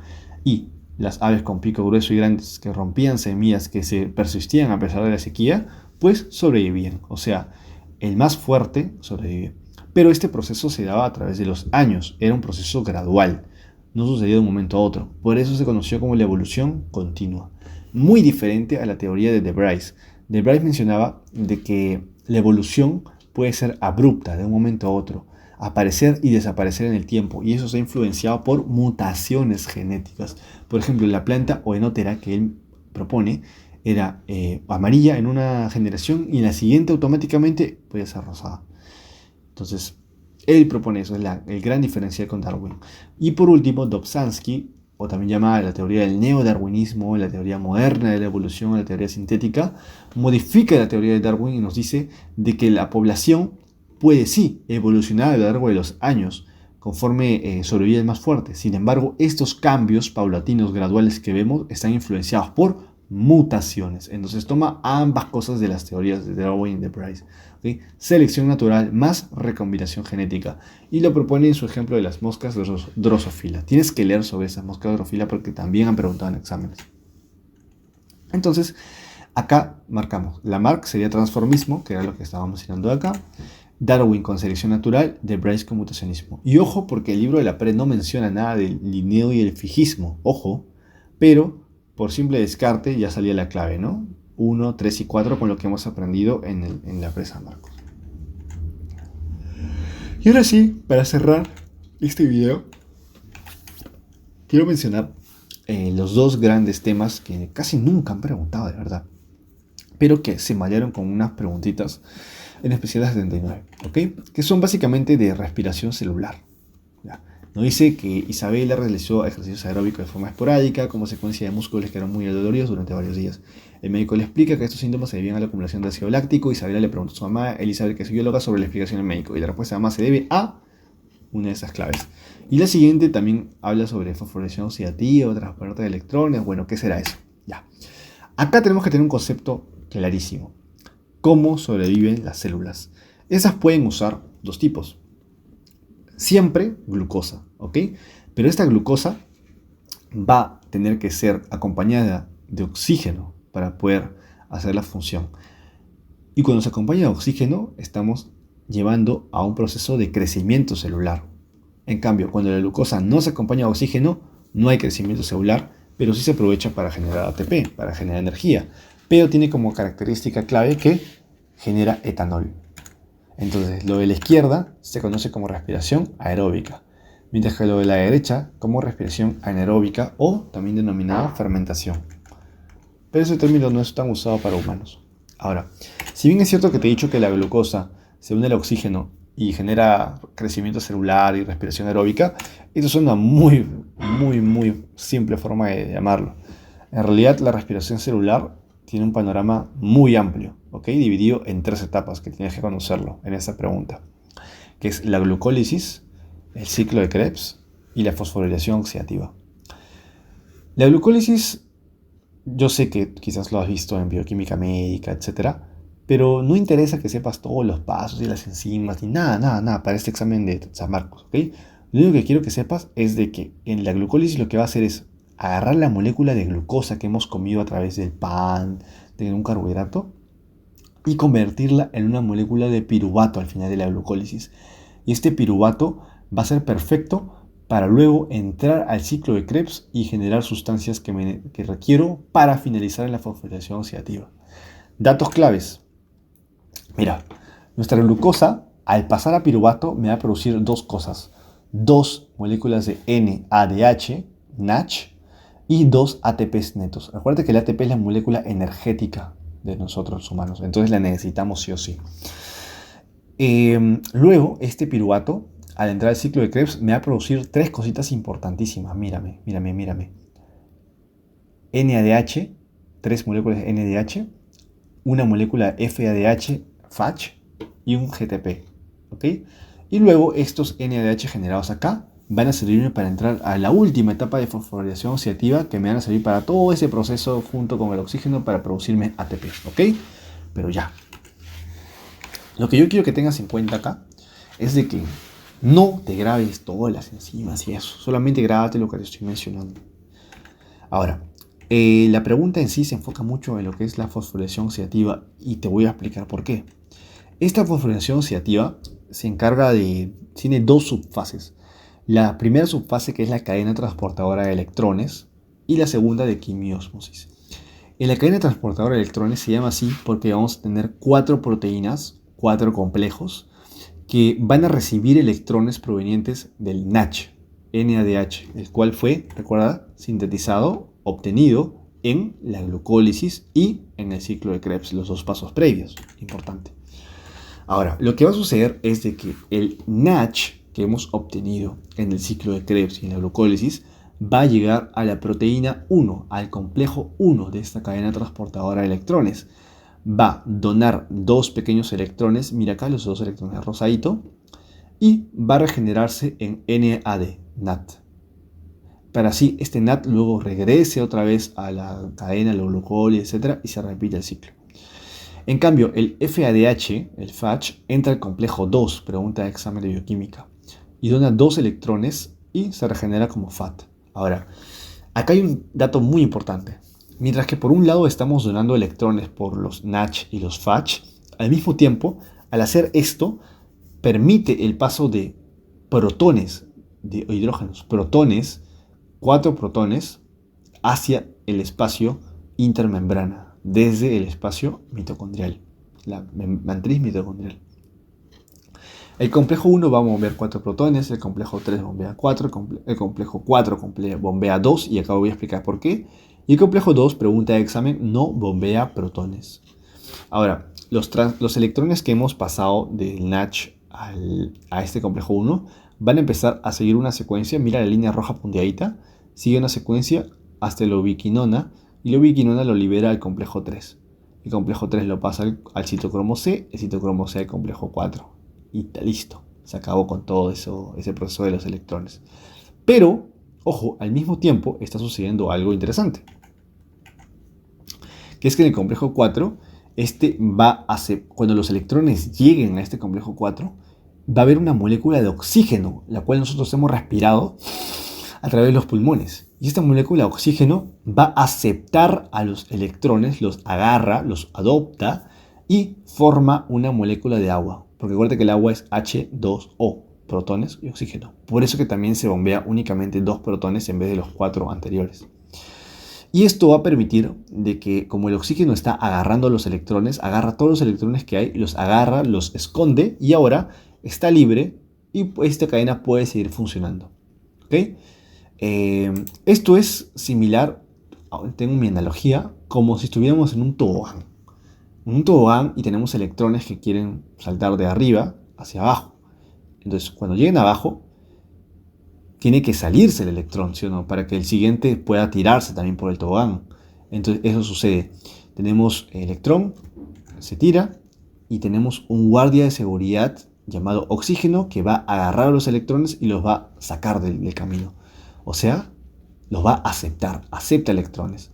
Y las aves con pico grueso y grandes que rompían semillas que se persistían a pesar de la sequía, pues sobrevivían. O sea, el más fuerte sobrevivía. Pero este proceso se daba a través de los años, era un proceso gradual, no sucedía de un momento a otro. Por eso se conoció como la evolución continua. Muy diferente a la teoría de De Vries. De Vries mencionaba de que la evolución puede ser abrupta de un momento a otro, aparecer y desaparecer en el tiempo, y eso se ha influenciado por mutaciones genéticas. Por ejemplo, la planta Oenotera que él propone era amarilla en una generación y en la siguiente automáticamente puede ser rosada. Entonces, él propone eso, es el gran diferencial con Darwin. Y por último, Dobzhansky o también llamada la teoría del neodarwinismo, la teoría moderna de la evolución, la teoría sintética, modifica la teoría de Darwin y nos dice de que la población puede sí evolucionar a lo largo de los años conforme sobrevive el más fuerte. Sin embargo, estos cambios paulatinos, graduales que vemos, están influenciados por mutaciones. Entonces toma ambas cosas de las teorías de Darwin y de Bryce. ¿Okay? Selección natural más recombinación genética. Y lo propone en su ejemplo de las moscas Drosophila. Tienes que leer sobre esas moscas Drosophila porque también han preguntado en exámenes. Entonces, acá marcamos. Lamarck sería transformismo, que era lo que estábamos mirando acá. Darwin con selección natural, de Bryce con mutacionismo. Y ojo, porque el libro de la PRE no menciona nada del linneo y el fijismo. Ojo, pero por simple descarte ya salía la clave, ¿no? 1, 3 y 4 con lo que hemos aprendido en la PRE San Marcos. Y ahora sí, para cerrar este video, quiero mencionar los dos grandes temas que casi nunca han preguntado, de verdad, pero que se mallaron con unas preguntitas, en especial las 79, ¿ok? Que son básicamente de respiración celular. ¿Ya? Nos dice que Isabela realizó ejercicios aeróbicos de forma esporádica, como consecuencia de músculos que eran muy doloridos durante varios días. El médico le explica que estos síntomas se debían a la acumulación de ácido láctico. Isabela le preguntó a su mamá, Elizabeth, que es bióloga, sobre la explicación del médico. Y la respuesta además se debe a una de esas claves. Y la siguiente también habla sobre fosforilación oxidativa, transporte de electrones. Bueno, ¿qué será eso? Ya. Acá tenemos que tener un concepto clarísimo. ¿Cómo sobreviven las células? Esas pueden usar dos tipos. Siempre glucosa, ¿ok? Pero esta glucosa va a tener que ser acompañada de oxígeno para poder hacer la función. Y cuando se acompaña de oxígeno, estamos llevando a un proceso de crecimiento celular. En cambio, cuando la glucosa no se acompaña de oxígeno, no hay crecimiento celular, pero sí se aprovecha para generar ATP, para generar energía. Pero tiene como característica clave que genera etanol. Entonces, lo de la izquierda se conoce como respiración aeróbica, mientras que lo de la derecha como respiración anaeróbica o también denominada fermentación. Pero ese término no es tan usado para humanos. Ahora, si bien es cierto que te he dicho que la glucosa se une al oxígeno y genera crecimiento celular y respiración aeróbica, esto es una muy simple forma de llamarlo. En realidad, la respiración celular tiene un panorama muy amplio, ¿ok? Dividido en 3 etapas que tienes que conocerlo en esta pregunta, que es la glucólisis, el ciclo de Krebs y la fosforilación oxidativa. La glucólisis, yo sé que quizás lo has visto en bioquímica médica, etc., pero no interesa que sepas todos los pasos y las enzimas ni nada para este examen de San Marcos, ¿ok? Lo único que quiero que sepas es de que en la glucólisis lo que va a hacer es agarrar la molécula de glucosa que hemos comido a través del pan, de un carbohidrato, y convertirla en una molécula de piruvato al final de la glucólisis. Y este piruvato va a ser perfecto para luego entrar al ciclo de Krebs y generar sustancias que requiero para finalizar en la fosforilación oxidativa. Datos claves. Mira, nuestra glucosa al pasar a piruvato me va a producir dos cosas. 2 moléculas de NADH, NADH, y 2 ATPs netos. Recuerda que el ATP es la molécula energética de nosotros los humanos, entonces la necesitamos sí o sí. Luego, este piruvato, al entrar al ciclo de Krebs, me va a producir 3 cositas importantísimas. Mírame. NADH, 3 moléculas de NADH, una molécula FADH, FADH, y un GTP. ¿Ok? Y luego estos NADH generados acá van a servirme para entrar a la última etapa de fosforilación oxidativa, que me van a servir para todo ese proceso junto con el oxígeno para producirme ATP, ¿ok? Pero ya. Lo que yo quiero que tengas en cuenta acá es de que no te grabes todas las enzimas y eso, solamente grábate lo que te estoy mencionando. Ahora, la pregunta en sí se enfoca mucho en lo que es la fosforilación oxidativa y te voy a explicar por qué. Esta fosforilación oxidativa tiene 2 subfases. La primera subfase, que es la cadena transportadora de electrones, y la segunda de quimiósmosis. En la cadena transportadora de electrones se llama así porque vamos a tener 4 proteínas, 4 complejos, que van a recibir electrones provenientes del NADH, el cual fue, recuerda, sintetizado, obtenido en la glucólisis y en el ciclo de Krebs, los 2 pasos previos. Importante. Ahora, lo que va a suceder es de que el NADH que hemos obtenido en el ciclo de Krebs y en la glucólisis va a llegar a la proteína 1, al complejo 1 de esta cadena transportadora de electrones. Va a donar 2 pequeños electrones, mira acá los 2 electrones rosadito, y va a regenerarse en NAD. Para así este NAD luego regrese otra vez a la cadena, la glucólisis, etc. y se repite el ciclo. En cambio, el FADH, el FADH, entra al complejo 2, pregunta de examen de bioquímica, y dona 2 electrones y se regenera como FAT. Ahora, acá hay un dato muy importante. Mientras que por un lado estamos donando electrones por los NADH y los FADH, al mismo tiempo, al hacer esto, permite el paso de protones, de hidrógenos, 4 protones, hacia el espacio intermembrana, desde el espacio mitocondrial, la matriz mitocondrial. El complejo 1 va a bombear 4 protones, el complejo 3 bombea 4, el complejo 4 bombea 2, y acá voy a explicar por qué. Y el complejo 2, pregunta de examen, no bombea protones. Ahora, los electrones que hemos pasado del NADH a este complejo 1 van a empezar a seguir una secuencia. Mira la línea roja punteadita, sigue una secuencia hasta la ubiquinona, y la ubiquinona lo libera al complejo 3. El complejo 3 lo pasa al citocromo C, el citocromo C al complejo 4. Y está listo, se acabó con todo eso, ese proceso de los electrones. Pero, ojo, al mismo tiempo está sucediendo algo interesante, que es que en el complejo 4, cuando los electrones lleguen a este complejo 4, va a haber una molécula de oxígeno, la cual nosotros hemos respirado a través de los pulmones. Y esta molécula de oxígeno va a aceptar a los electrones, los agarra, los adopta y forma una molécula de agua. Porque recuerda que el agua es H2O, protones y oxígeno. Por eso que también se bombea únicamente 2 protones en vez de los 4 anteriores. Y esto va a permitir de que, como el oxígeno está agarrando los electrones, agarra todos los electrones que hay, los agarra, los esconde y ahora está libre y esta cadena puede seguir funcionando. ¿Okay? Esto es similar, tengo mi analogía, como si estuviéramos en un tobogán. En un tobogán y tenemos electrones que quieren saltar de arriba hacia abajo. Entonces, cuando lleguen abajo, tiene que salirse el electrón, ¿sí o no? Para que el siguiente pueda tirarse también por el tobogán. Entonces, eso sucede. Tenemos el electrón, se tira, y tenemos un guardia de seguridad llamado oxígeno que va a agarrar a los electrones y los va a sacar del camino. O sea, los va a acepta electrones.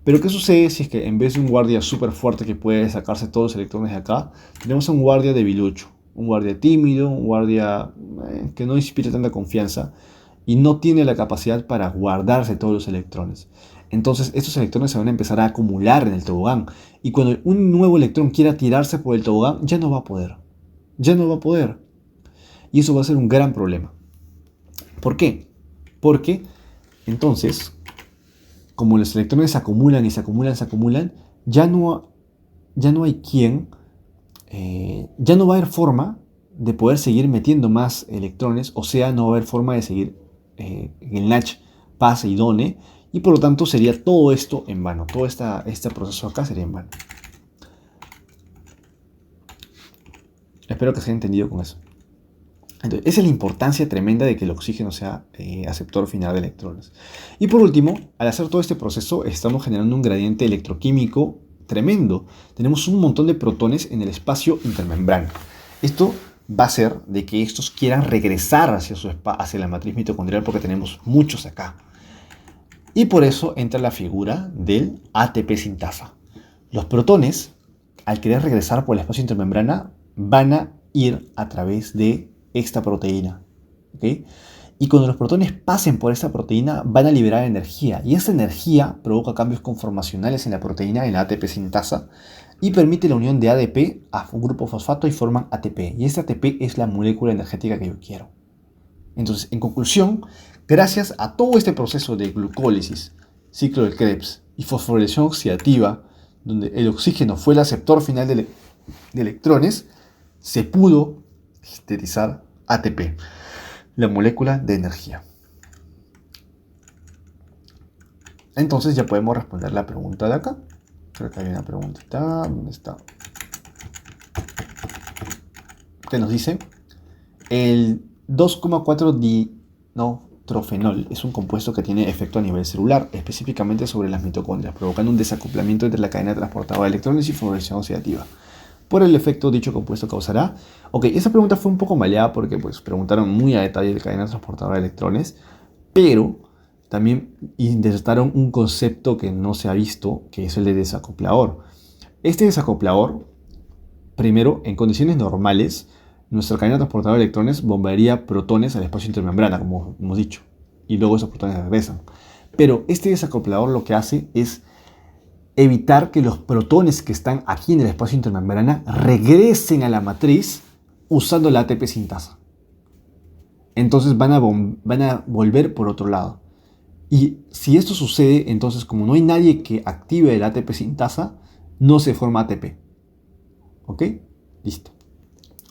Pero ¿qué sucede si es que en vez de un guardia súper fuerte que puede sacarse todos los electrones de acá, tenemos un guardia debilucho, un guardia tímido, un guardia que no inspira tanta confianza y no tiene la capacidad para guardarse todos los electrones? Entonces estos electrones se van a empezar a acumular en el tobogán, y cuando un nuevo electrón quiera tirarse por el tobogán, ya no va a poder. Ya no va a poder. Y eso va a ser un gran problema. ¿Por qué? Porque entonces, como los electrones se acumulan y se acumulan, ya no hay ya no va a haber forma de poder seguir metiendo más electrones, o sea, no va a haber forma de seguir el NADH pase y done, y por lo tanto sería todo esto en vano, todo este proceso acá sería en vano. Espero que se haya entendido con eso. Entonces, esa es la importancia tremenda de que el oxígeno sea aceptor final de electrones. Y por último, al hacer todo este proceso, estamos generando un gradiente electroquímico tremendo. Tenemos un montón de protones en el espacio intermembrana. Esto va a hacer de que estos quieran regresar hacia la matriz mitocondrial, porque tenemos muchos acá. Y por eso entra la figura del ATP sintasa. Los protones, al querer regresar por el espacio intermembrana, van a ir a través de esta proteína. ¿Okay? Y cuando los protones pasen por esta proteína, van a liberar energía. Y esa energía provoca cambios conformacionales en la proteína, en la ATP sintasa, y permite la unión de ADP a un grupo fosfato y forman ATP. Y esta ATP es la molécula energética que yo quiero. Entonces, en conclusión, gracias a todo este proceso de glucólisis, ciclo de Krebs y fosforilación oxidativa, donde el oxígeno fue el aceptor final de electrones, se pudo sintetizar ATP, la molécula de energía. Entonces ya podemos responder la pregunta de acá. Creo que hay una preguntita. ¿Dónde está? Que nos dice el 2,4 trofenol es un compuesto que tiene efecto a nivel celular, específicamente sobre las mitocondrias, provocando un desacoplamiento entre la cadena transportadora de electrones y fosforilación oxidativa. Por el efecto dicho compuesto causará. Ok, esa pregunta fue un poco maleada porque pues, preguntaron muy a detalle de cadena transportadora de electrones, pero también insertaron un concepto que no se ha visto, que es el de desacoplador. Este desacoplador, primero, en condiciones normales, nuestra cadena transportadora de electrones bombearía protones al espacio intermembrana, como hemos dicho, y luego esos protones regresan. Pero este desacoplador lo que hace es evitar que los protones que están aquí en el espacio intermembrana regresen a la matriz usando la ATP sintasa. Entonces van a volver por otro lado. Y si esto sucede, entonces como no hay nadie que active el ATP sintasa, no se forma ATP. ¿Ok? Listo.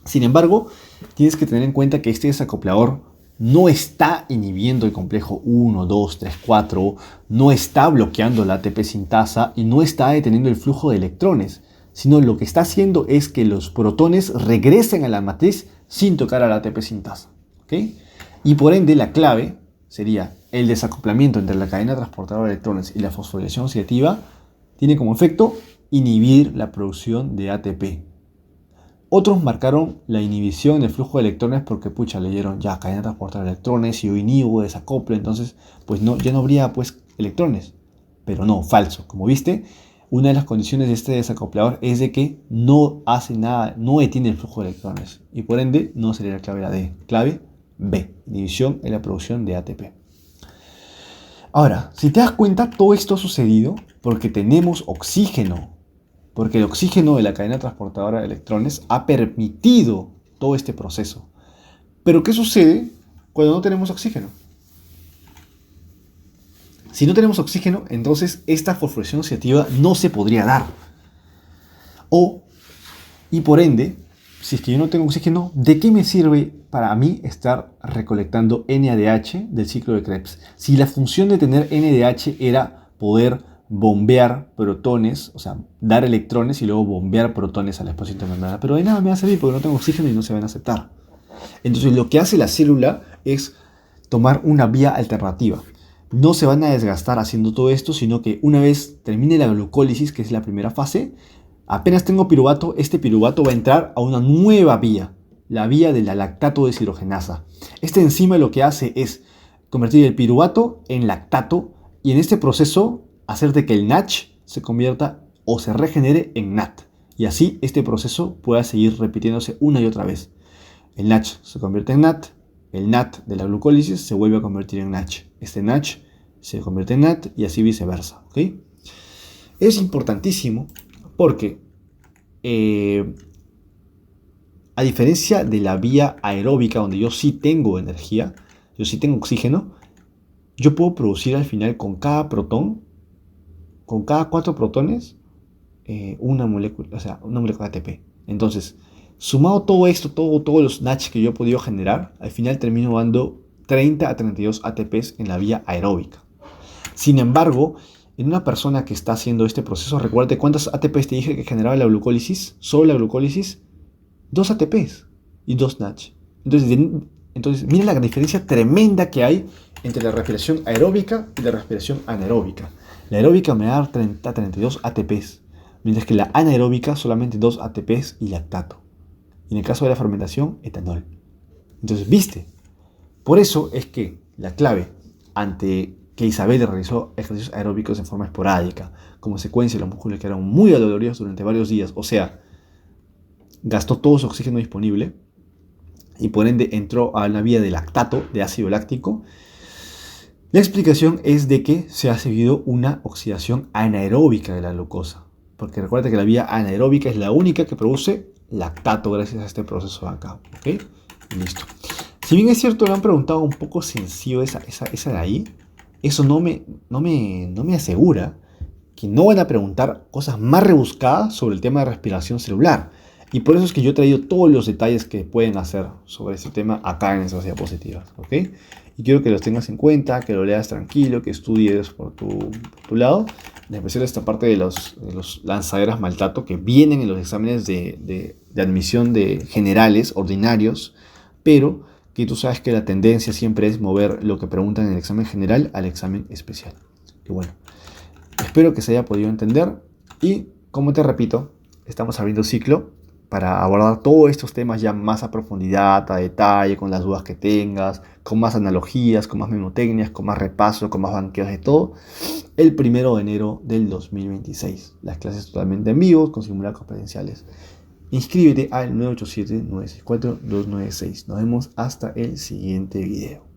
Sin embargo, tienes que tener en cuenta que este desacoplador no está inhibiendo el complejo 1, 2, 3, 4, no está bloqueando la ATP sintasa y no está deteniendo el flujo de electrones, sino lo que está haciendo es que los protones regresen a la matriz sin tocar a la ATP sintasa. ¿Okay? Y por ende la clave sería el desacoplamiento entre la cadena transportadora de electrones y la fosforilación oxidativa tiene como efecto inhibir la producción de ATP. Otros marcaron la inhibición del flujo de electrones porque, leyeron ya cadena transportadora de electrones, si yo inhibo, desacoplo, entonces, pues no, ya no habría pues electrones. Pero no, falso. Como viste, una de las condiciones de este desacoplador es de que no hace nada, no detiene el flujo de electrones. Y por ende, no sería la clave la D. Clave B, inhibición en la producción de ATP. Ahora, si te das cuenta, todo esto ha sucedido porque tenemos oxígeno. Porque el oxígeno de la cadena transportadora de electrones ha permitido todo este proceso. Pero ¿qué sucede cuando no tenemos oxígeno? Si no tenemos oxígeno, entonces esta fosforilación oxidativa no se podría dar. Y por ende, si es que yo no tengo oxígeno, ¿de qué me sirve para mí estar recolectando NADH del ciclo de Krebs? Si la función de tener NADH era poder bombear protones, o sea, dar electrones y luego bombear protones al espacio intermembrana. Pero de nada me va a servir porque no tengo oxígeno y no se van a aceptar. Entonces lo que hace la célula es tomar una vía alternativa. No se van a desgastar haciendo todo esto, sino que una vez termine la glucólisis, que es la primera fase, apenas tengo piruvato, este piruvato va a entrar a una nueva vía, la vía de la lactato deshidrogenasa. Esta enzima lo que hace es convertir el piruvato en lactato y en este proceso hacer de que el NADH se convierta o se regenere en NAT. Y así este proceso pueda seguir repitiéndose una y otra vez. El NADH se convierte en NAT, el NAT de la glucólisis se vuelve a convertir en NADH. Este NADH se convierte en NAT y así viceversa. ¿Okay? Es importantísimo porque a diferencia de la vía aeróbica donde yo sí tengo energía, yo sí tengo oxígeno, yo puedo producir al final con cada protón, con cada 4 protones, una molécula de ATP. Entonces, sumado todo esto, todos los NADH que yo he podido generar, al final termino dando 30 a 32 ATPs en la vía aeróbica. Sin embargo, en una persona que está haciendo este proceso, recuerda cuántas ATPs te dije que generaba la glucólisis, solo la glucólisis, 2 ATPs y 2 NADH. Entonces, mira la diferencia tremenda que hay entre la respiración aeróbica y la respiración anaeróbica. La aeróbica me va a dar 30 a 32 ATPs, mientras que la anaeróbica solamente 2 ATPs y lactato. Y en el caso de la fermentación, etanol. Entonces, ¿viste? Por eso es que la clave ante que Isabel realizó ejercicios aeróbicos en forma esporádica, como secuencia de los músculos que eran muy adoloridos durante varios días, o sea, gastó todo su oxígeno disponible y por ende entró a la vía de lactato, de ácido láctico. La explicación es de que se ha seguido una oxidación anaeróbica de la glucosa, porque recuerda que la vía anaeróbica es la única que produce lactato gracias a este proceso de acá. ¿Ok? Listo. Si bien es cierto, le han preguntado un poco sencillo esa de ahí, eso no me asegura que no van a preguntar cosas más rebuscadas sobre el tema de respiración celular. Y por eso es que yo he traído todos los detalles que pueden hacer sobre este tema acá en esas diapositivas. ¿Ok? Y quiero que los tengas en cuenta, que lo leas tranquilo, que estudies por tu lado. En especial esta parte de los lanzaderas maltato que vienen en los exámenes de admisión de generales, ordinarios, pero que tú sabes que la tendencia siempre es mover lo que preguntan en el examen general al examen especial. Y bueno, espero que se haya podido entender y, como te repito, estamos abriendo ciclo para abordar todos estos temas ya más a profundidad, a detalle, con las dudas que tengas, con más analogías, con más memotecnias, con más repaso, con más banqueos de todo, el 1 de enero del 2026. Las clases totalmente en vivo, con simulacros presenciales. Inscríbete al 987-964-296. Nos vemos hasta el siguiente video.